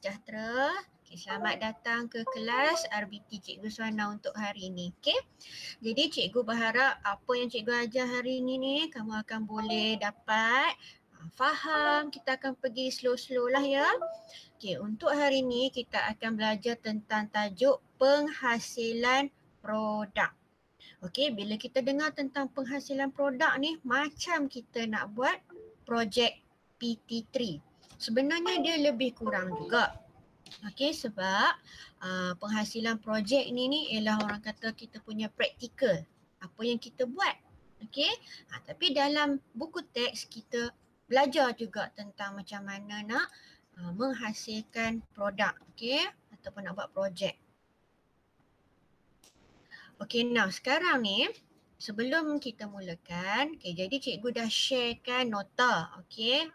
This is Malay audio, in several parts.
sejahtera. Okay, selamat datang ke kelas RBT Cikgu Suhana untuk hari ini. Okay. Jadi cikgu berharap apa yang cikgu ajar hari ini ni kamu akan boleh dapat faham. Kita akan pergi slow-slow lah ya. Okay, untuk hari ini kita akan belajar tentang tajuk penghasilan produk. Okey, bila kita dengar tentang penghasilan produk ni, macam kita nak buat projek PT3. Sebenarnya dia lebih kurang juga. Okey, sebab penghasilan projek ni ialah orang kata kita punya praktikal. Apa yang kita buat. Okey, tapi dalam buku teks kita belajar juga tentang macam mana nak menghasilkan produk. Okey, ataupun nak buat projek. Okey, now sekarang ni sebelum kita mulakan, jadi cikgu dah sharekan nota, okey.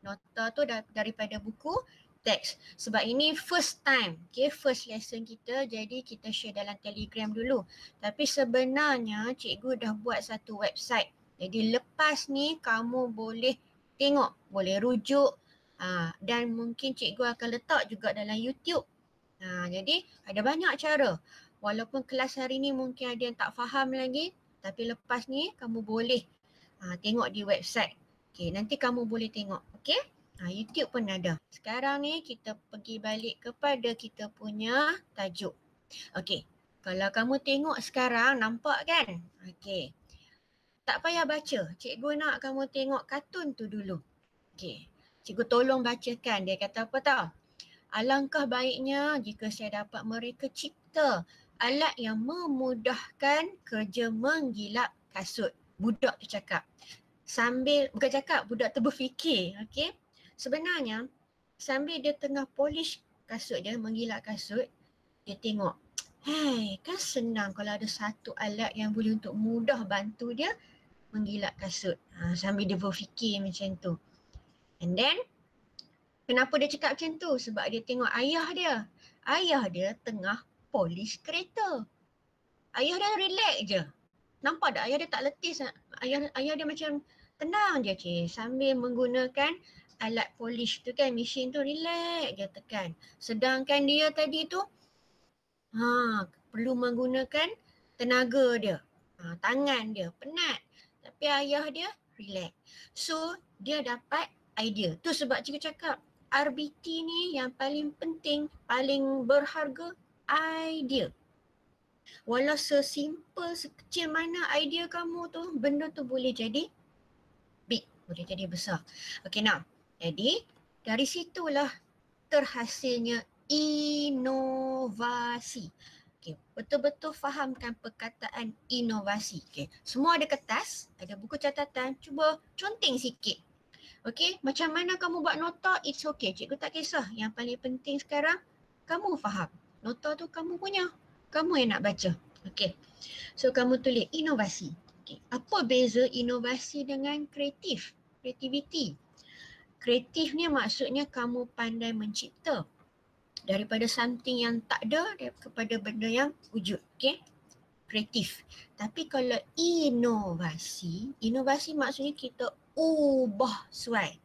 Nota tu daripada buku teks. Sebab ini first time, first lesson kita, jadi kita share dalam Telegram dulu. Tapi sebenarnya cikgu dah buat satu website. Jadi lepas ni kamu boleh tengok, boleh rujuk dan mungkin cikgu akan letak juga dalam YouTube. Jadi ada banyak cara. Walaupun kelas hari ni mungkin ada yang tak faham lagi, tapi lepas ni kamu boleh tengok di website. Okay, nanti kamu boleh tengok. Okay, YouTube pun ada. Sekarang ni kita pergi balik kepada kita punya tajuk. Okay, kalau kamu tengok sekarang nampak kan? Okay, tak payah baca. Cikgu nak kamu tengok kartun tu dulu. Okay, cikgu tolong bacakan. Dia kata apa tau? Alangkah baiknya jika saya dapat mereka cipta alat yang memudahkan kerja menggilap kasut. Budak tu cakap. Bukan cakap, budak tu berfikir. Okay. Sebenarnya, sambil dia tengah polish kasut dia, menggilap kasut, dia tengok, kan senang kalau ada satu alat yang boleh untuk mudah bantu dia menggilap kasut. Sambil dia berfikir macam tu. And then, kenapa dia cakap macam tu? Sebab dia tengok ayah dia. Ayah dia tengah polish kereta. Ayah dia relax je. Nampak tak? Ayah dia tak letih. Ayah dia macam tenang je sambil menggunakan alat polish tu kan. Mesin tu relax je tekan. Sedangkan dia tadi tu perlu menggunakan tenaga dia. Tangan dia penat. Tapi ayah dia relax. So dia dapat idea. Tu sebab cikgu cakap RBT ni yang paling penting, paling berharga, idea. Walau sesimpel, sekecil mana idea kamu tu, benda tu boleh jadi big, boleh jadi besar. Okay, now. Jadi, dari situlah terhasilnya inovasi. Okay, betul-betul fahamkan perkataan inovasi. Okay, semua ada kertas, ada buku catatan, cuba conteng sikit. Okay, macam mana kamu buat nota, it's okay. Cikgu tak kisah. Yang paling penting sekarang, kamu faham. Nota tu kamu punya. Kamu yang nak baca. Okay, so kamu tulis inovasi. Okay, apa beza inovasi dengan kreatif? Kreativiti. Kreatif ni maksudnya kamu pandai mencipta. Daripada something yang tak ada kepada benda yang wujud. Okay, kreatif. Tapi kalau inovasi maksudnya kita ubah suai.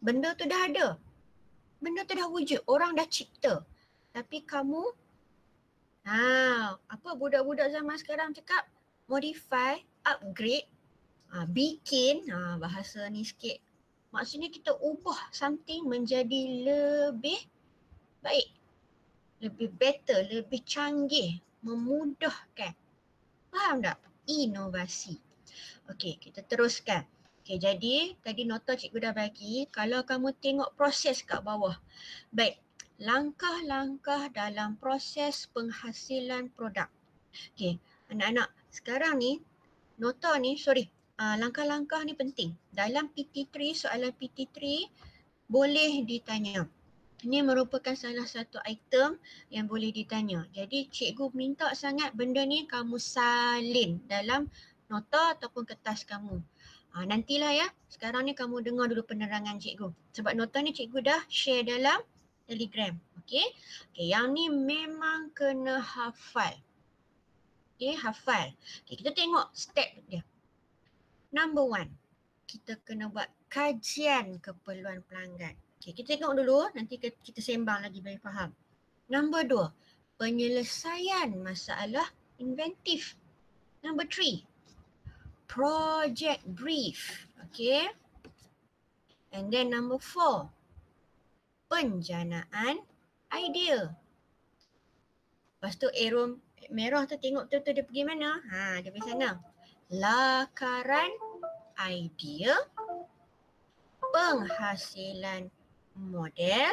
Benda tu dah ada. Benda tu dah wujud. Orang dah cipta. Tapi kamu, apa budak-budak zaman sekarang cakap? Modify, upgrade, bikin, bahasa ni sikit. Maksudnya kita ubah something menjadi lebih baik. Lebih better, lebih canggih, memudahkan. Faham tak? Inovasi. Okey, kita teruskan. Okey, jadi tadi nota cikgu dah bagi. Kalau kamu tengok proses kat bawah. Baik, langkah-langkah dalam proses penghasilan produk. Okey, anak-anak, sekarang ni nota ni, langkah-langkah ni penting. Dalam PT3, soalan PT3 boleh ditanya. Ini merupakan salah satu item yang boleh ditanya. Jadi cikgu minta sangat benda ni kamu salin dalam nota ataupun kertas kamu. Nantilah ya. Sekarang ni kamu dengar dulu penerangan cikgu. Sebab nota ni cikgu dah share dalam Telegram. Okey. Okey, yang ni memang kena hafal. Okey, hafal. Okey, kita tengok step dia. Number 1. Kita kena buat kajian keperluan pelanggan. Okay, kita tengok dulu, nanti kita sembang lagi bagi faham. Nombor 2, penyelesaian masalah inventif. Number 3, project brief. Okay. And then number 4, penjanaan idea. Lepas tu arrow merah tu tengok tu dia pergi mana? Dia pergi sana. Lakaran idea, penghasilan model,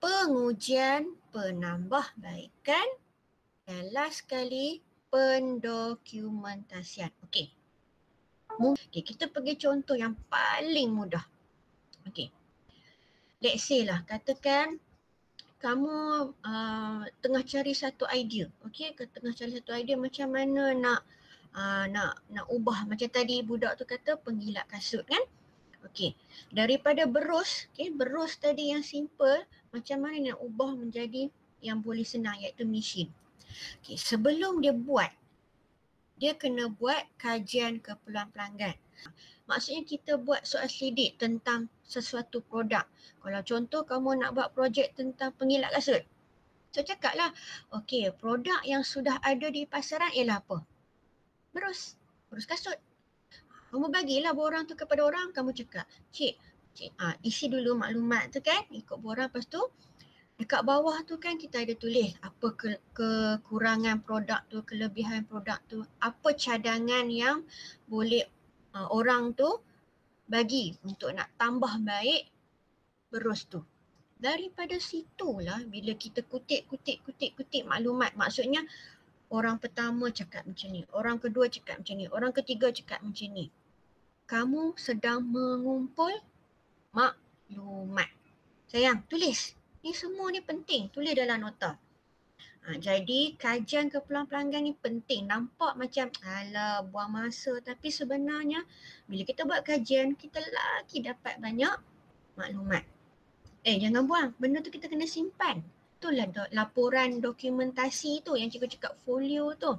pengujian penambahbaikan, dan last sekali pendokumentasian. Okey. Okay, kita pergi contoh yang paling mudah. Okey. Let's say lah, katakan kamu tengah cari satu idea. Okey, tengah cari satu idea macam mana nak ubah macam tadi budak tu kata penggilak kasut kan? Okey, daripada berus, berus tadi yang simple, macam mana nak ubah menjadi yang boleh senang iaitu mesin. Okey, sebelum dia buat, dia kena buat kajian keperluan pelanggan. Maksudnya kita buat soal selidik tentang sesuatu produk. Kalau contoh kamu nak buat projek tentang pengilat kasut. So cakaplah, okey, produk yang sudah ada di pasaran ialah apa? Berus kasut. Kamu bagilah borang tu kepada orang, kamu cakap, cik, isi dulu maklumat tu kan, ikut borang. Lepas tu dekat bawah tu kan kita ada tulis apa kekurangan produk tu, kelebihan produk tu, apa cadangan yang boleh orang tu bagi untuk nak tambah baik berus tu. Daripada situlah bila kita kutip maklumat, maksudnya orang pertama cakap macam ni, orang kedua cakap macam ni, orang ketiga cakap macam ni. Kamu sedang mengumpul maklumat. Sayang, tulis. Ni semua ni penting, tulis dalam nota. Jadi kajian keperluan pelanggan ni penting. Nampak macam alah buang masa, tapi sebenarnya bila kita buat kajian, kita lagi dapat banyak maklumat. Jangan buang, benda tu kita kena simpan. Itulah laporan dokumentasi tu yang cikgu cakap folio tu.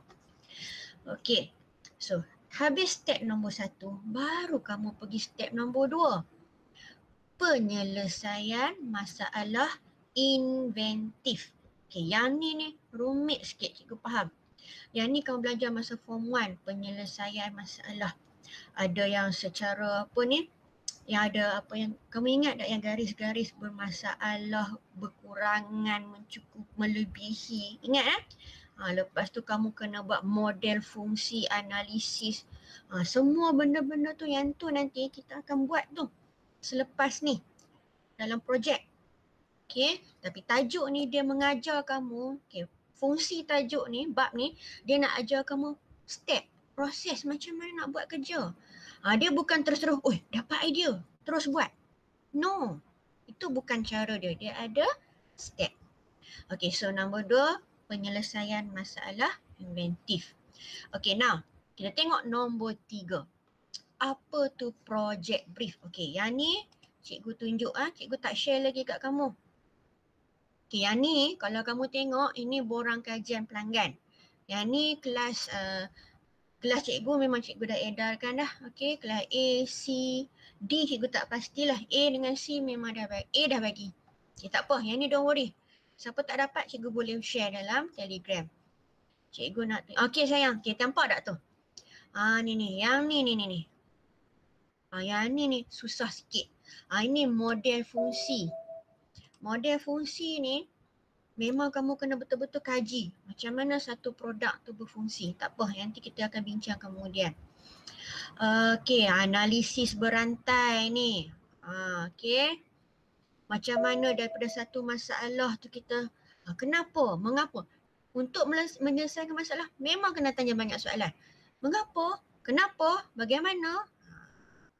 Okey, so habis step nombor 1, baru kamu pergi step nombor 2. Penyelesaian masalah inventif. Okay, yang ni rumit sikit, cikgu faham. Yang ni kamu belajar masa form 1, penyelesaian masalah. Ada yang secara yang ada apa yang kamu ingat tak, yang garis-garis bermasalah, berkurangan, mencukup, melebihi. Ingat lepas tu kamu kena buat model fungsi, analisis. Semua benda-benda tu yang tu nanti kita akan buat tu selepas ni dalam projek. Okay, tapi tajuk ni dia mengajar kamu, fungsi tajuk ni, bab ni, dia nak ajar kamu step, proses macam mana nak buat kerja. Dia bukan terus-terus, dapat idea, terus buat. No, itu bukan cara dia, dia ada step. Okay, so nombor 2, penyelesaian masalah inventif. Okay, now kita tengok nombor 3. Apa tu project brief? Okay, yang ni cikgu tunjuk, cikgu tak share lagi kat kamu. Okay, yang ni kalau kamu tengok, ini borang kajian pelanggan. Yang ni kelas cikgu memang cikgu dah edarkan dah. Okay, kelas A, C, D cikgu tak pastilah. A dengan C memang dah bagi. A dah bagi. Okay, tak apa, yang ni don't worry. Siapa tak dapat, cikgu boleh share dalam Telegram. Cikgu nak, okay sayang, okay tampak tak tu? Ni, yang ni. Yang ni susah sikit. Ini model fungsi. Model fungsi ni memang kamu kena betul-betul kaji macam mana satu produk tu berfungsi. Tak apa, nanti kita akan bincang kemudian. Okay, analisis berantai ni. Okay, macam mana daripada satu masalah tu kita, kenapa, mengapa. Untuk menyelesaikan masalah memang kena tanya banyak soalan. Mengapa, kenapa, bagaimana.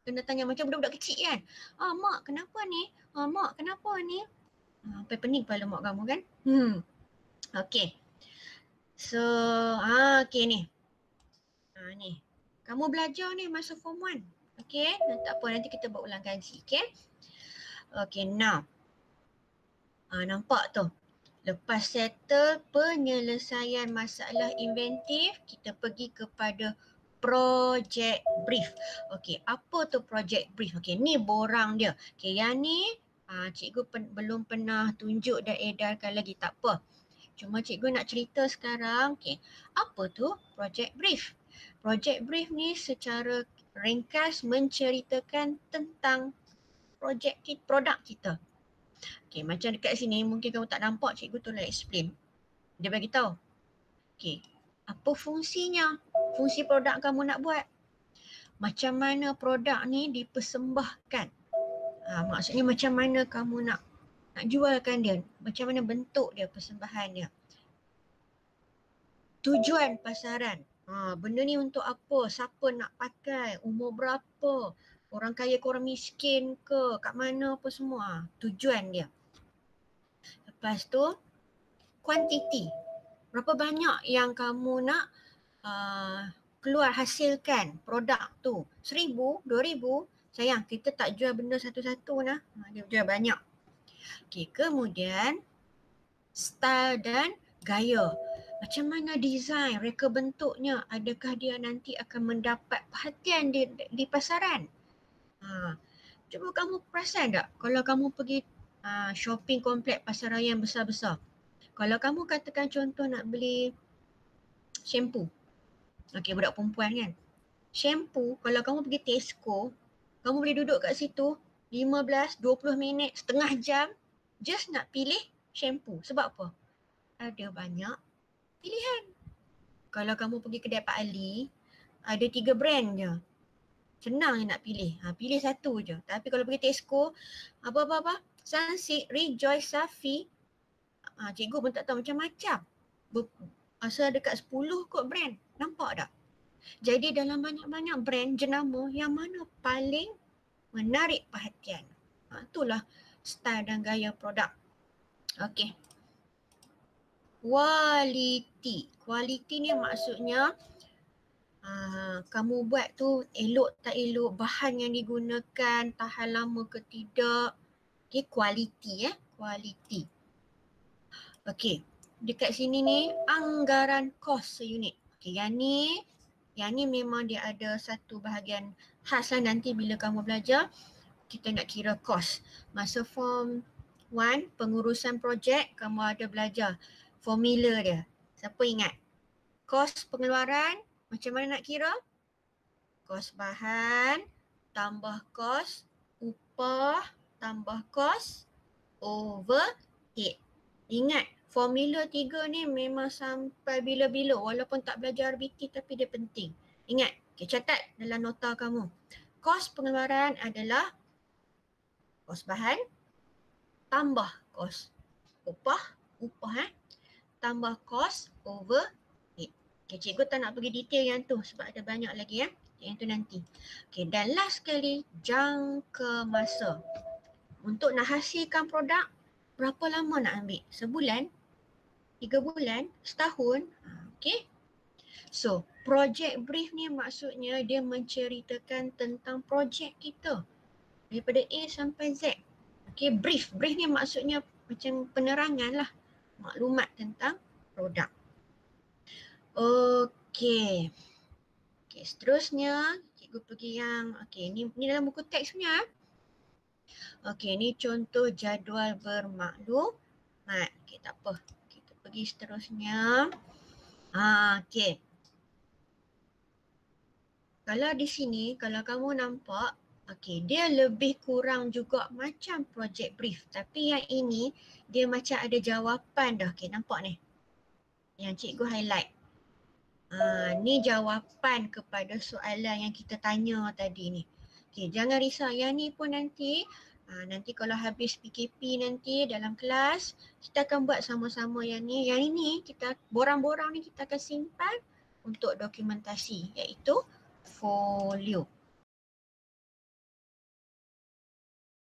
Kena tanya macam budak-budak kecil kan. Mak kenapa ni? Mak kenapa ni? Sampai pening kepala mak kamu kan. Okay. So, okay ni. Ni. Kamu belajar ni masa form 1. Okay. Tak apa, nanti kita buat ulang kaji. Okay. Okay, now. Nampak tu. Lepas settle penyelesaian masalah inventif, kita pergi kepada project brief. Okey, apa tu project brief? Okey, ni borang dia. Okey, yang ni cikgu belum pernah tunjuk dan edarkan lagi, tak apa. Cuma cikgu nak cerita sekarang. Okey, apa tu project brief? Project brief ni secara ringkas menceritakan tentang produk kita. Okey, macam dekat sini mungkin kamu tak nampak, cikgu tolong explain. Dia bagi tahu. Okey, apa fungsinya? Fungsi produk kamu nak buat. Macam mana produk ni dipersembahkan. Maksudnya macam mana kamu nak jualkan dia. Macam mana bentuk dia, persembahan dia. Tujuan pasaran. Benda ni untuk apa? Siapa nak pakai? Umur berapa? Orang kaya ke orang miskin ke? Kat mana apa semua. Tujuan dia. Lepas tu, kuantiti. Berapa banyak yang kamu nak keluar hasilkan produk tu. 1,000, 2,000. Sayang, kita tak jual benda satu-satu lah. Dia jual banyak. Okey, kemudian style dan gaya. Macam mana design, reka bentuknya. Adakah dia nanti akan mendapat perhatian di pasaran? Cuba kamu perasan tak kalau kamu pergi shopping komplek pasaraya yang besar-besar. Kalau kamu katakan contoh nak beli shampoo. Okey, budak perempuan kan. Shampoo, kalau kamu pergi Tesco, kamu boleh duduk kat situ 15, 20 minit, setengah jam just nak pilih shampoo. Sebab apa? Ada banyak pilihan. Kalau kamu pergi kedai Pak Ali, ada 3 brand je. Senang je nak pilih. Pilih satu je. Tapi kalau pergi Tesco, apa-apa, Sunsilk, Rejoice, Safi, cikgu pun tak tahu macam-macam. Asal dekat 10 kot brand. Nampak tak? Jadi dalam banyak-banyak brand jenama, yang mana paling menarik perhatian? Itulah style dan gaya produk. Okey. Kualiti. Kualiti ni maksudnya kamu buat tu elok tak elok, bahan yang digunakan tahan lama ke tidak. Okey, kualiti kualiti. Okey, dekat sini ni anggaran kos seunit. Okey, yang ni memang dia ada satu bahagian khas lah nanti bila kamu belajar. Kita nak kira kos. Masa form 1 pengurusan projek kamu ada belajar formula dia. Siapa ingat? Kos pengeluaran macam mana nak kira? Kos bahan tambah kos upah tambah kos overhead. Ingat, formula 3 ni memang sampai bila-bila walaupun tak belajar RBT tapi dia penting. Ingat, catat dalam nota kamu. Kos pengeluaran adalah kos bahan tambah kos upah tambah kos overhead. Okay, cikgu tak nak pergi detail yang tu sebab ada banyak lagi yang tu nanti. Okay, dan last sekali jangka masa. Untuk nak hasilkan produk, berapa lama nak ambil? Sebulan? 3 bulan? Setahun? Okay. So, project brief ni maksudnya dia menceritakan tentang projek kita. Daripada A sampai Z. Okay, brief. Brief ni maksudnya macam penerangan lah. Maklumat tentang produk. Okay. Okay, seterusnya cikgu pergi yang, okay, ni dalam buku teks punya. Okay, ni contoh jadual bermaklumat. Okay, tak apa. Kita pergi seterusnya. Okay. Kalau di sini, kalau kamu nampak, okay, dia lebih kurang juga macam project brief. Tapi yang ini, dia macam ada jawapan dah. Okay, nampak ni? Yang cikgu highlight. Ni jawapan kepada soalan yang kita tanya tadi ni. Okay, jangan risau. Yang ni pun nanti kalau habis PKP nanti dalam kelas, kita akan buat sama-sama yang ni. Yang ini, kita borang-borang ni kita akan simpan untuk dokumentasi, iaitu folio.